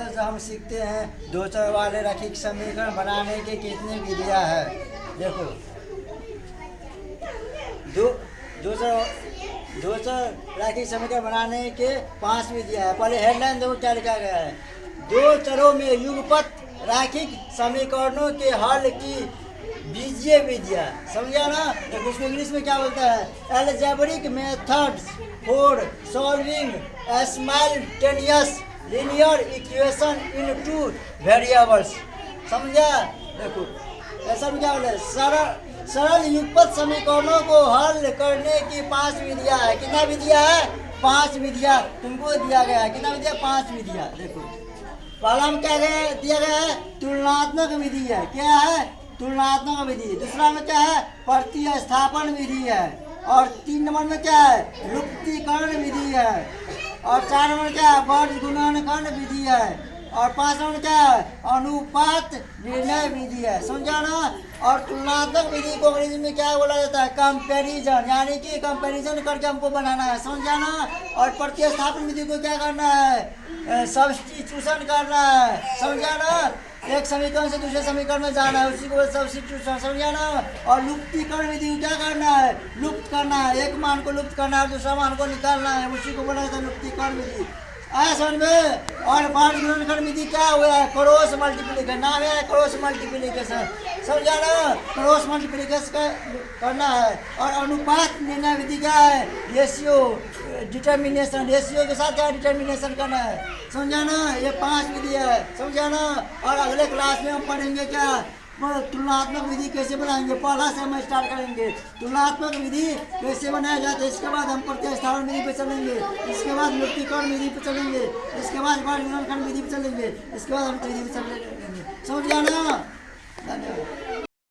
हम सीखते हैं दो चर वाले रैखिक समीकरण बनाने के कितनी विधियां हैं। देखो दो चर रैखिक समीकरण बनाने के 5 विधियां हैं। पहले हेडलाइन देखो क्या लिखा गया है, दो चरों में युगपत रैखिक समीकरणों के हल की बीजीय विधियां। समझा ना? तो उसको इंग्लिश में क्या बोलता है, algebraic methods for solving simultaneous linear equation in 2 variables. समझा? देखो ऐसा क्या बोले, सरल युगपत समीकरणों को हल करने की 5 विधियां है। कितना विधियां है? 5 विधियां तुमको दिया गया है। कितना विधियां? 5 विधियां। देखो पहला हम क्या दिया गया है, तुलनात्मक विधि है। क्या है? तुलनात्मक विधि। दूसरा में क्या है, प्रतिस्थापन विधि है। और 3 नंबर में क्या है, लुप्तीकरण विधि है। और 4 नंबर में क्या है, वर्ग गुणनखंड विधि है। और 5 नंबर में क्या है, अनुपात निर्णय विधि है। समझा ना? और तुलनात्मक विधि को अंग्रेजी में क्या बोला जाता है, कंपैरिजन, यानी कि कंपैरिजन करके हमको बनाना है। समझा ना? और प्रतिस्थापन विधि को क्या करना है, सब्स्टिट्यूशन करना है। समझा ना? एक समीकरण से दूसरे समीकरण में जाना है, उसी को सब्स्टिट्यूशन। समझा ना? और लुप्तीकरण विधि को क्या करना है, लुप्त करना है। एक मान को लुप्त करना है, दूसरा मान को निकालना है, उसी को बोला जाता है लुप्तीकरण विधि। समझ में? और वर्ग गुणनखंड विधि क्या हुआ है, क्रॉस मल्टीप्लिकेशन। नाम है क्रॉस मल्टीप्लिकेशन। समझा ना? क्रॉस मल्टीप्लिकेशन करना है। और अनुपात निर्णय विधि क्या है, रेशियो डिटर्मिनेशन। रेशियो के साथ क्या डिटर्मिनेशन करना है। समझा ना? ये 5 विधि है। समझा ना? और अगले क्लास में हम पढ़ेंगे क्या, तुलनात्मक विधि कैसे बनाएंगे। पहला से हम स्टार्ट करेंगे, तुलनात्मक विधि कैसे बनाया जाता है। इसके बाद हम प्रतिस्थापन विधि पे चलेंगे। इसके बाद लुप्तीकरण विधि पे चलेंगे। इसके बाद वर्ग गुणनखंड विधि पे चलेंगे। इसके बाद हम विधि पे चलेंगे। समझ गया ना?